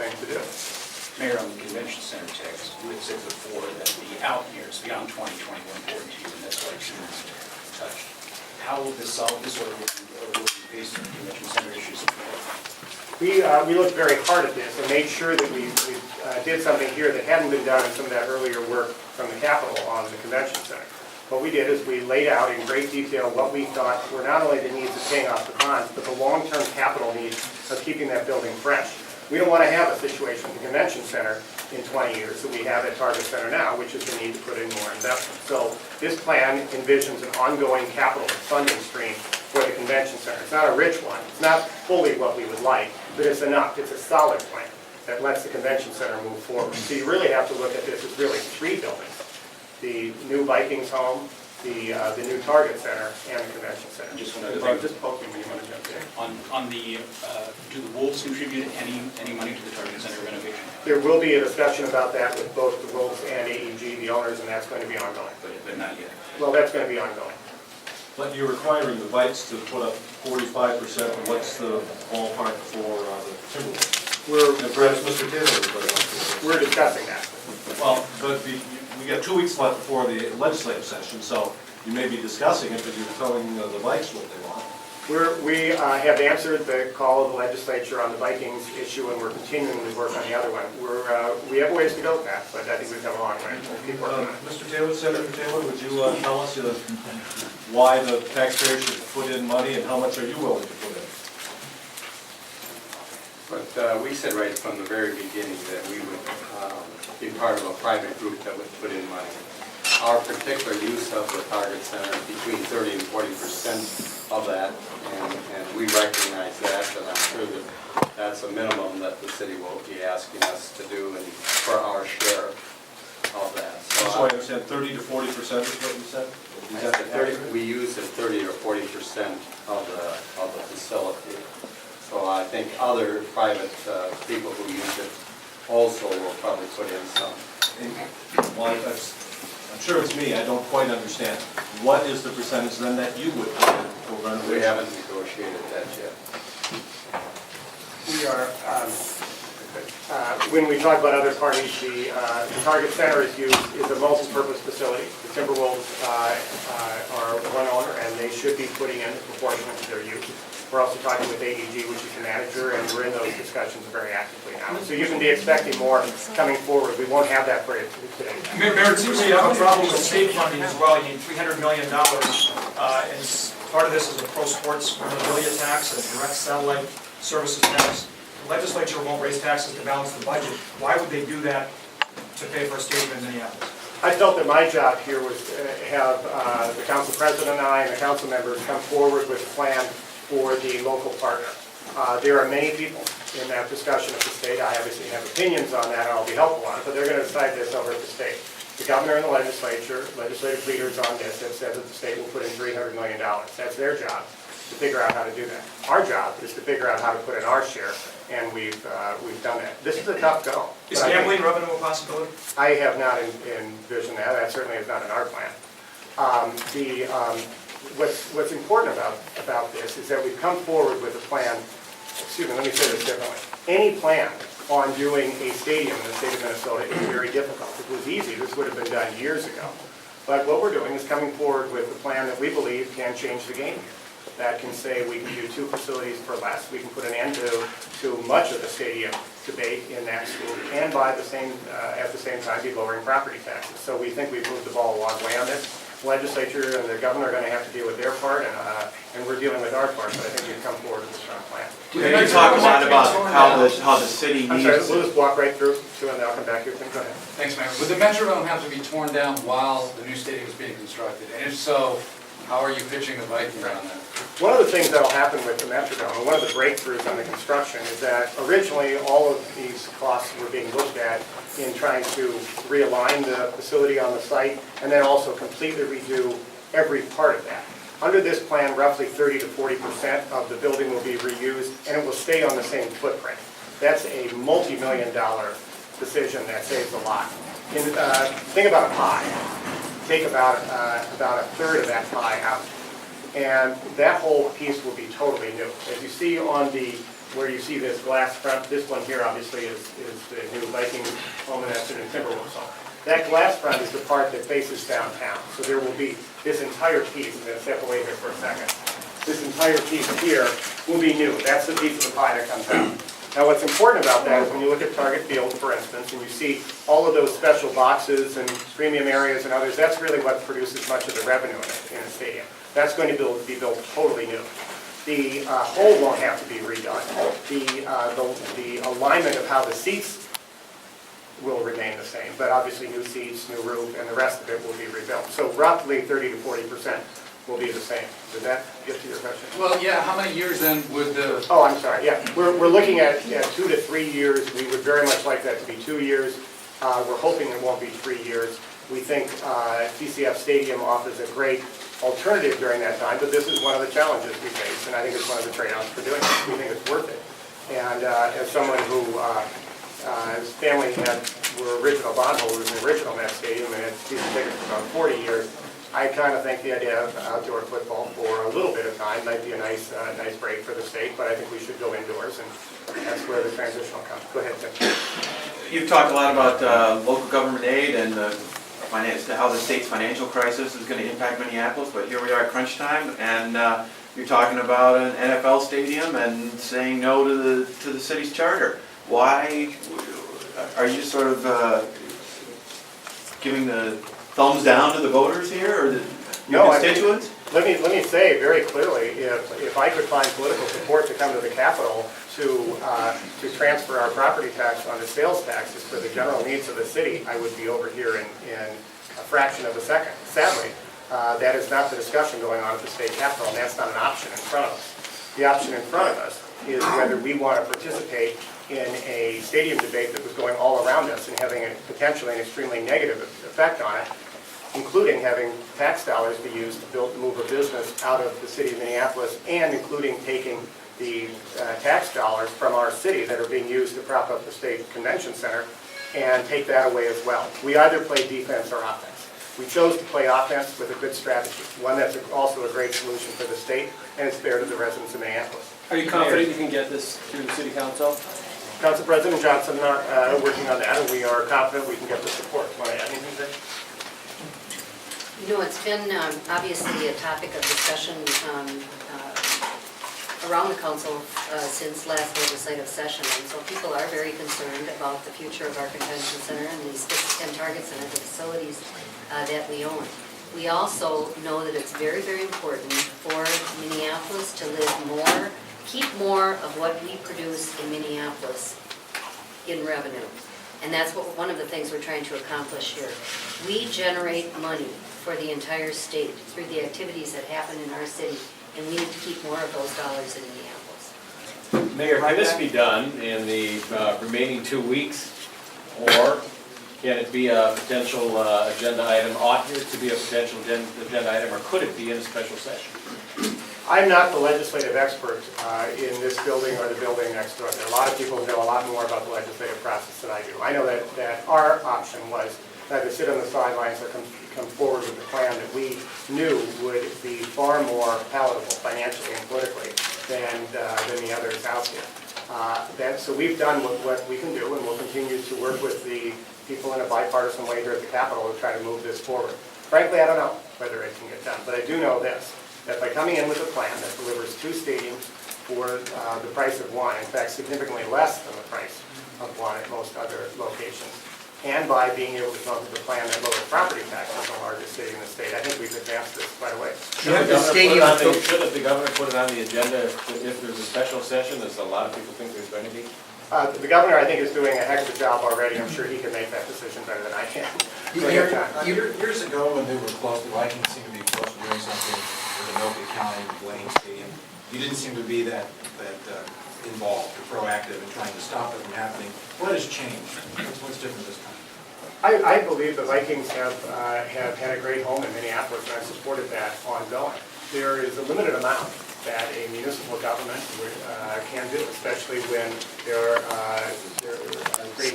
thing to do. Mayor, on the convention center tax, you had said before that the out years beyond 2020 were important to you, and that's why it's touched. How will this solve this, or will you face the convention center issues? We looked very hard at this and made sure that we did something here that hadn't been done in some of that earlier work from the Capitol on the convention center. What we did is we laid out in great detail what we thought were not only the needs of paying off the bonds, but the long-term capital needs of keeping that building fresh. We don't want to have a situation at the convention center in 20 years that we have at Target Center now, which is the need to put in more investment. So this plan envisions an ongoing capital funding stream for the convention center. It's not a rich one. It's not fully what we would like, but it's enough. It's a solid plan that lets the convention center move forward. So you really have to look at this as really 3 buildings: the new Vikings home, the new Target Center, and the convention center. Just one other thing. Just poke me when you want to jump in. On the, do the Wolves contribute any money to the Target Center renovation? There will be a discussion about that with both the Wolves and AEG, the owners, and that's going to be ongoing. But not yet. Well, that's going to be ongoing. But you're requiring the Vikes to put up 45%, and what's the ballpark for the Timberwolves? And perhaps Mr. Taylor would We're discussing that. Well, but we got 2 weeks left before the legislative session, so you may be discussing it, but you're telling the Vikes what they want. We have answered the call of the legislature on the Vikings issue, and we're continuing to work on the other one. We have a ways to go with that, but I think we've come a long way. We'll keep working on it. Mr. Taylor, Senator Taylor, would you tell us why the taxpayers should put in money, and how much are you willing to put in? But we said right from the very beginning that we would be part of a private group that would put in money. Our particular use of the Target Center is between 30 and 40% of that, and we recognize that, and I'm sure that that's a minimum that the city will be asking us to do and for our share of that. So I understand 30 to 40% is what you said? Is that accurate? We use it 30 or 40% of the facility. So I think other private people who use it also will probably put in some. Well, I'm sure it's me, I don't quite understand. What is the percentage then that you would put in for renovation? We haven't negotiated that yet. We are, when we talk about other parties, the Target Center is a multi-purpose facility. The Timberwolves are one owner, and they should be putting in proportionate to their use. We're also talking with AEG, which is the manager, and we're in those discussions very actively now. So you can be expecting more coming forward. We won't have that for you today. Mayor, it seems you have a problem with state funding as well. You need $300 million, and part of this is a pro sports memorabilia tax, a direct satellite services tax. The legislature won't raise taxes to balance the budget. Why would they do that to pay for a stadium in Minneapolis? I felt that my job here was to have the council president and I and the council members come forward with a plan for the local partner. There are many people in that discussion at the state. I obviously have opinions on that, and I'll be helpful on it, but they're going to decide this over at the state. The governor and the legislature, legislative leaders on this have said that the state will put in $300 million. That's their job, to figure out how to do that. Our job is to figure out how to put in our share, and we've done that. This is a tough go. Is gambling revenue a possibility? I have not envisioned that. That certainly is not in our plan. What's important about this is that we've come forward with a plan. Excuse me, let me say this differently. Any plan on doing a stadium in the state of Minnesota is very difficult. If it was easy, this would have been done years ago. But what we're doing is coming forward with a plan that we believe can change the game here. That can say we can do 2 facilities for less. We can put an end to much of the stadium debate in that school, and at the same time be lowering property taxes. So we think we've moved the ball a long way on this. Legislature and the governor are going to have to deal with their part, and we're dealing with our part, but I think we've come forward with a strong plan. You talk a lot about how the city I'm needs... sorry, we'll just walk right through, and then I'll come back here. Go ahead. Thanks, Mayor. Would the Metrodome have to be torn down while the new stadium is being constructed? And if so, how are you pitching the Vikings on that? One of the things that will happen with the Metrodome, and one of the breakthroughs on the construction, is that originally all of these costs were being looked at in trying to realign the facility on the site, and then also completely redo every part of that. Under this plan, roughly 30 to 40% of the building will be reused, and it will stay on the same footprint. That's a multi-million-dollar decision that saves a lot. Think about a pie. Take about a third of that pie out, and that whole piece will be totally new. As you see on the where you see this glass front, this one here obviously is the new Vikings home, and that's in Timberwolves home. That glass front is the part that faces downtown. So there will be this entire piece, I'm going to step away here for a second. This entire piece here will be new. That's the piece of the pie that comes out. Now what's important about that is when you look at Target Field, for instance, and you see all of those special boxes and premium areas and others, that's really what produces much of the revenue in a stadium. That's going to be built totally new. The whole won't have to be redone. The alignment of how the seats will remain the same, but obviously new seats, new roof, and the rest of it will be rebuilt. So roughly 30 to 40% will be the same. Does that get to your question? Well, yeah, how many years then would the, Oh, I'm sorry, yeah. We're looking at 2 to 3 years. We would very much like that to be 2 years. We're hoping it won't be 3 years. We think TCF Stadium offers a great alternative during that time, but this is one of the challenges we face, and I think it's one of the trade-offs for doing it. We think it's worth it. And as someone who, his family were original bondholders in the original Met Stadium, and had season tickets for about 40 years, I kind of think the idea of outdoor football for a little bit of time might be a nice break for the state, but I think we should go indoors, and that's where the transition will come. Go ahead, Tim. You've talked a lot about local government aid and how the state's financial crisis is going to impact Minneapolis, but here we are at crunch time, and you're talking about an NFL stadium and saying no to the city's charter. Why are you sort of giving the thumbs down to the voters here, or your constituents? Let me say very clearly, if I could find political support to come to the Capitol to transfer our property tax onto sales taxes for the general needs of the city, I would be over here in a fraction of a second. Sadly, that is not the discussion going on at the state capitol, and that's not an option in front of us. The option in front of us is whether we want to participate in a stadium debate that was going all around us and having potentially an extremely negative effect on it, including having tax dollars be used to move a business out of the city of Minneapolis, and including taking the tax dollars from our city that are being used to prop up the state convention center and take that away as well. We either play defense or offense. We chose to play offense with a good strategy, one that's also a great solution for the state, and it's fair to the residents of Minneapolis. Are you confident you can get this through the city council? Council President Johnson and I are working on that, and we are confident we can get the support. Want to add anything there? You know, it's been obviously a topic of discussion around the council since last legislative session, and so people are very concerned about the future of our convention center and and Target Center, the facilities that we own. We also know that it's very, very important for Minneapolis to keep more of what we produce in Minneapolis in revenue. And that's one of the things we're trying to accomplish here. We generate money for the entire state through the activities that happen in our city, and we need to keep more of those dollars in Minneapolis. Mayor, can this be done in the remaining 2 weeks? Or can it be a potential agenda item? Ought it to be a potential agenda item, or could it be in a special session? I'm not the legislative expert in this building or the building next door. There are a lot of people who know a lot more about the legislative process than I do. I know that our option was either sit on the sidelines or come forward with a plan that we knew would be far more palatable financially and politically than the others out there. So we've done what we can do, and we'll continue to work with the people in a bipartisan way here at the Capitol to try to move this forward. Frankly, I don't know whether it can get done, but I do know this, that by coming in with a plan that delivers 2 stadiums for the price of one, in fact significantly less than the price of one at most other locations, and by being able to come up with a plan that lowers property taxes in the largest city in the state, I think we've advanced this quite a way. Should the governor put it on the agenda if there's a special session, as a lot of people think there's going to be? The governor, I think, is doing a heck of a job already. I'm sure he can make that decision better than I can. Years ago, when they were close, the Vikings seemed to be close to doing something with Anoka County, Blaine Stadium. You didn't seem to be that involved or proactive in trying to stop it from happening. What has changed? What's different this time? I believe the Vikings have had a great home in Minneapolis, and I've supported that ongoing. There is a limited amount that a municipal government can do, especially when there are great